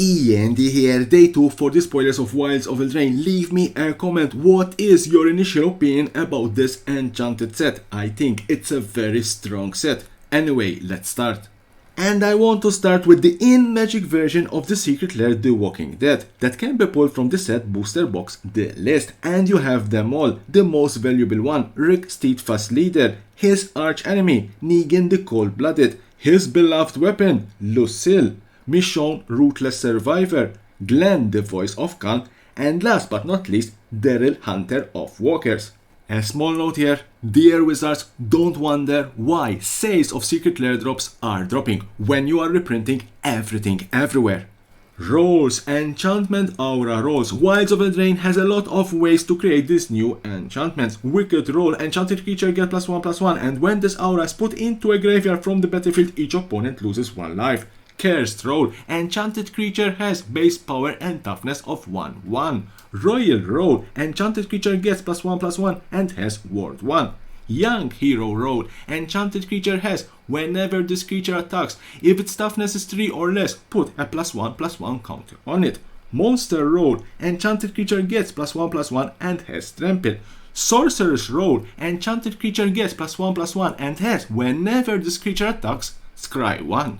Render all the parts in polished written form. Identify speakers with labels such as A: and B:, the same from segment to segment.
A: E.N.D here, day 2 for the spoilers of Wilds of Eldraine. Leave me a comment. What is your initial opinion about this enchanted set? I think it's a very strong set. Anyway, let's start. And I want to start with the in-Magic version of the Secret Lair The Walking Dead that can be pulled from the set booster box, the list. And you have them all. The most valuable one, Rick Steadfast Leader, his arch-enemy, Negan the Cold-Blooded, his beloved weapon, Lucille, Michonne, Ruthless Survivor, Glenn, the Voice of Khan, and last but not least, Daryl, Hunter of Walkers. A small note here, dear wizards, don't wonder why sales of Secret Lair drops are dropping when you are reprinting everything everywhere. Rolls, enchantment aura rolls. Wilds of Eldraine has a lot of ways to create these new enchantments. Wicked roll, enchanted creature get +1/+1, and when this aura is put into a graveyard from the battlefield, each opponent loses 1 life. Cursed roll, enchanted creature has base power and toughness of 1/1. Royal roll, enchanted creature gets +1/+1 and has ward 1. Young hero roll, enchanted creature has, whenever this creature attacks, if its toughness is 3 or less, put a +1/+1 counter on it. Monster roll, enchanted creature gets +1/+1 and has trample. Sorcerer's roll, enchanted creature gets +1/+1 and has, whenever this creature attacks, scry 1.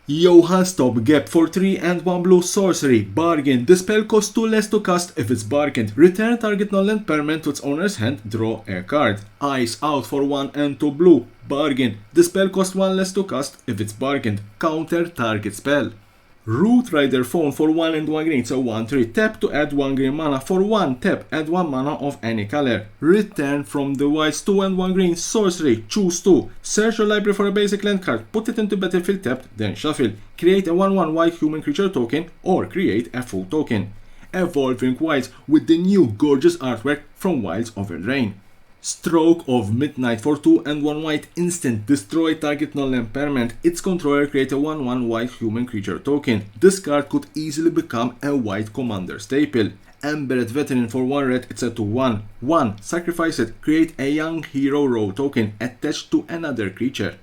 A: Johann Stopgap for 3 and 1 blue sorcery. Bargain. The spell costs 2 less to cast if it's bargained. Return target non-land permanent to its owner's hand. Draw a card. Ice Out for 1 and 2 blue. Bargain. The spell costs 1 less to cast if it's bargained. Counter target spell. Root Rider Phone for 1 and 1 green. It's a 1/3. Tap to add 1 green mana. For 1 tap, add 1 mana of any color. Return from the wilds 2 and 1 green sorcery. Choose 2. Search your library for a basic land card. Put it into battlefield tapped, then shuffle. Create a 1/1 white human creature token or create a full token. Evolving Wilds with the new gorgeous artwork from Wilds of Eldraine. Stroke of Midnight for 2 and 1 white instant. Destroy target non-land permanent. Its controller create a 1/1 white human creature token. This card could easily become a white commander staple. Embedded Veteran for 1 red, it's a 2/1. 1. Sacrifice it. Create a young hero row token attached to another creature.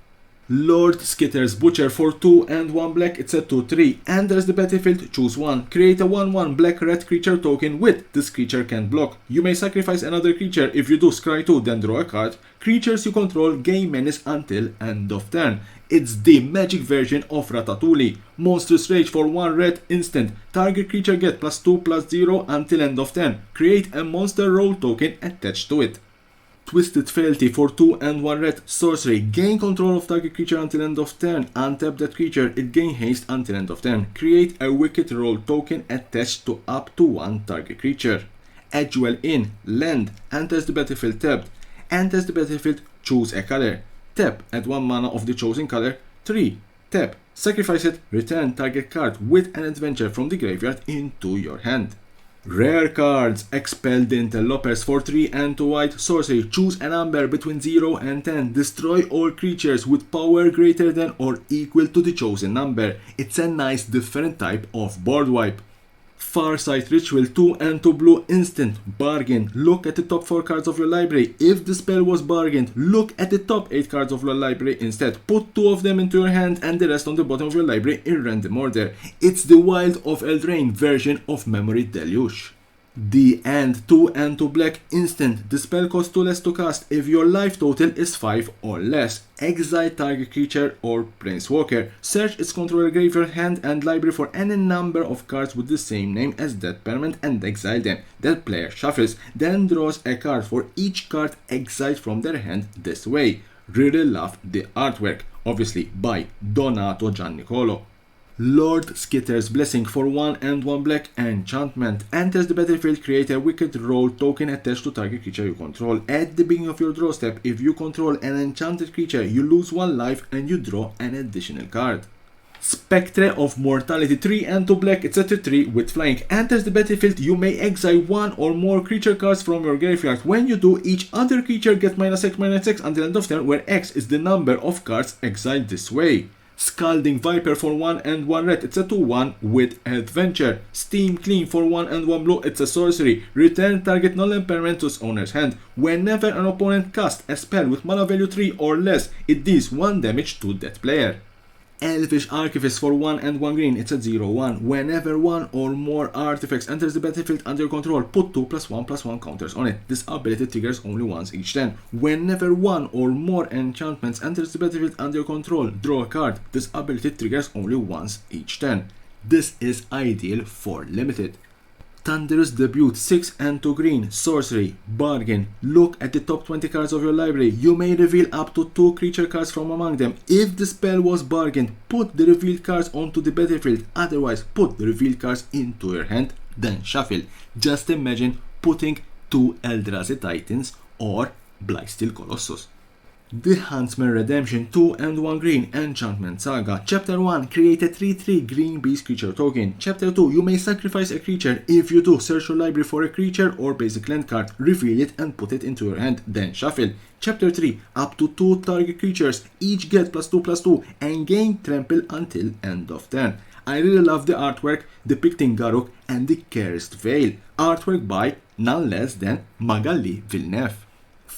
A: Lord Skitter's Butcher for 2 and 1 black, it's a 2/3. Enters the battlefield, choose 1. Create a 1/1 black-red creature token with this creature can block. You may sacrifice another creature. If you do, scry 2, then draw a card. Creatures you control gain menace until end of turn. It's the magic version of Ratatouille. Monstrous Rage for 1 red instant. Target creature get +2/+0 until end of turn. Create a monster roll token attached to it. Twisted Fealty for 2 and 1 red sorcery. Gain control of target creature until end of turn. Untap that creature, it gain haste until end of turn. Create a wicked roll token attached to up to 1 target creature. Edgewell Inn, land, enters the battlefield tapped. Enters the battlefield, choose a color. Tap, add 1 mana of the chosen color. 3. Tap, sacrifice it, return target card with an adventure from the graveyard into your hand. Rare cards. Expel the Interlopers for 3 and 2 white sorcery. Choose a number between 0 and 10. Destroy all creatures with power greater than or equal to the chosen number. It's a nice different type of board wipe. Farsight Ritual 2 and 2 blue instant. Bargain. Look at the top 4 cards of your library. If the spell was bargained, look at the top 8 cards of your library instead. Put 2 of them into your hand and the rest on the bottom of your library in random order. It's the Wild of Eldraine version of Memory Deluge. The End 2 and 2 black instant. The spell costs 2 less to cast if your life total is 5 or less. Exile target creature or planeswalker. Search its controller graveyard, hand and library for any number of cards with the same name as that permanent and exile them. That player shuffles, then draws a card for each card exiled from their hand this way. Really love the artwork. Obviously by Donato Giannicolo. Lord Skitter's Blessing for 1 and 1 black enchantment. Enters the battlefield, create a wicked roll token attached to target creature you control. At the beginning of your draw step, if you control an enchanted creature, you lose 1 life and you draw an additional card. Spectre of Mortality 3 and 2 black, it's a 3 with flying. Enters the battlefield, you may exile 1 or more creature cards from your graveyard. When you do, each other creature gets -X/-X until end of turn, where X is the number of cards exiled this way. Scalding Viper for 1 and 1 red, it's a 2/1 with adventure. Steam Clean for 1 and 1 blue, it's a sorcery. Return target non-land permanent to its owner's hand. Whenever an opponent casts a spell with mana value 3 or less, it deals 1 damage to that player. Elvish Archivist for 1 and 1 green, it's a 0/1. Whenever one or more artifacts enters the battlefield under your control, put 2+1/+1 counters on it. This ability triggers only once each turn. Whenever one or more enchantments enters the battlefield under your control, draw a card. This ability triggers only once each turn. This is ideal for limited. Thunderous Debut, 6 and 2 green, sorcery, bargain. Look at the top 20 cards of your library. You may reveal up to 2 creature cards from among them. If the spell was bargained, put the revealed cards onto the battlefield. Otherwise, put the revealed cards into your hand, then shuffle. Just imagine putting 2 Eldrazi Titans or Blightsteel Colossus. The Huntsman Redemption, 2 and 1 green, Enchantment Saga. Chapter 1, create a 3/3 green beast creature token. Chapter 2, you may sacrifice a creature. If you do, search your library for a creature or basic land card, reveal it and put it into your hand, then shuffle. Chapter 3, up to 2 target creatures, each get +2/+2 and gain trample until end of turn. I really love the artwork depicting Garruk and the Cursed Veil. Artwork by none less than Magali Villeneuve.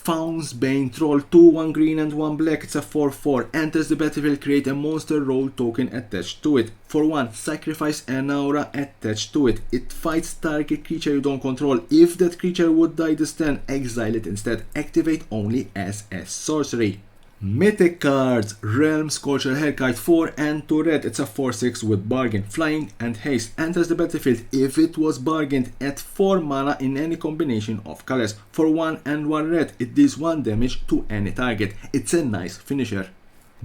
A: Faun's Bane Troll, 2, 1 green and 1 black, it's a 4/4. Enters the battlefield, create a monster role token attached to it. For 1, sacrifice an aura attached to it. It fights target creature you don't control. If that creature would die this turn, exile it instead. Activate only as a sorcery. Mythic cards, Realm Scorcher Hellkite, 4 and 2 red, it's a 4/6 with bargain, flying and haste. Enters the battlefield if it was bargained at 4 mana in any combination of colors. For 1 and 1 red, it deals 1 damage to any target. It's a nice finisher.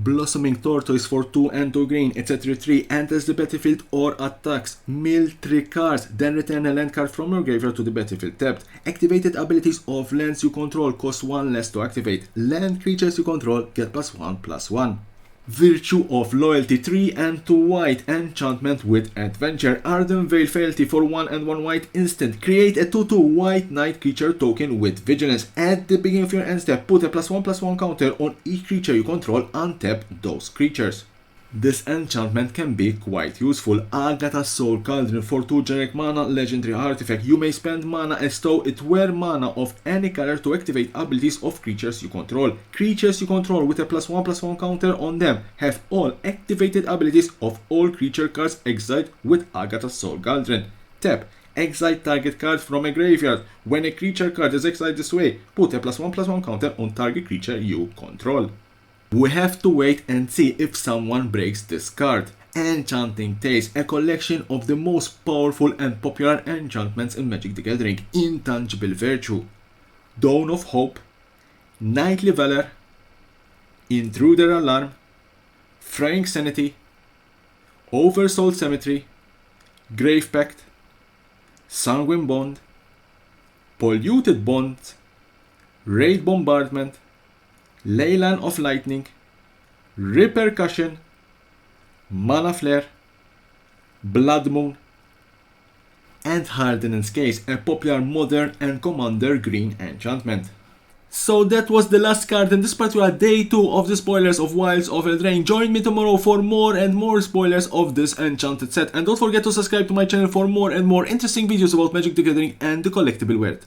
A: Blossoming Tortoise for 2 and 2 green, it's a 3/3, enters the battlefield or attacks. Mill 3 cards, then return a land card from your graveyard to the battlefield tapped. Activated abilities of lands you control cost 1 less to activate. Land creatures you control get +1/+1. Virtue of Loyalty, 3 and 2 white, enchantment with adventure. Arden Veil Fealty for 1 and 1 white, instant. Create a 2/2 white knight creature token with vigilance. At the beginning of your end step, put a +1/+1 counter on each creature you control, untap those creatures. This enchantment can be quite useful. Agatha's Soul Cauldron for 2 generic mana, legendary artifact. You may spend mana and stow it where mana of any color to activate abilities of creatures you control. Creatures you control with a +1/+1 counter on them have all activated abilities of all creature cards exiled with Agatha's Soul Cauldron. Tap. Exile target card from a graveyard. When a creature card is exiled this way, put a +1/+1 counter on target creature you control. We have to wait and see if someone breaks this card. Enchanting Tales, a collection of the most powerful and popular enchantments in Magic the Gathering. Intangible Virtue, Dawn of Hope, Nightly Valor, Intruder Alarm, Fraying Sanity, Oversoul Cemetery, Grave Pact, Sanguine Bond, Polluted Bond, Raid Bombardment, Leyline of Lightning, Repercussion, Mana Flare, Blood Moon, and Hardened's Case, a popular modern and commander green enchantment. So that was the last card in this particular day 2 of the spoilers of Wilds of Eldraine. Join me tomorrow for more and more spoilers of this enchanted set, and don't forget to subscribe to my channel for more and more interesting videos about Magic the Gathering and the collectible world.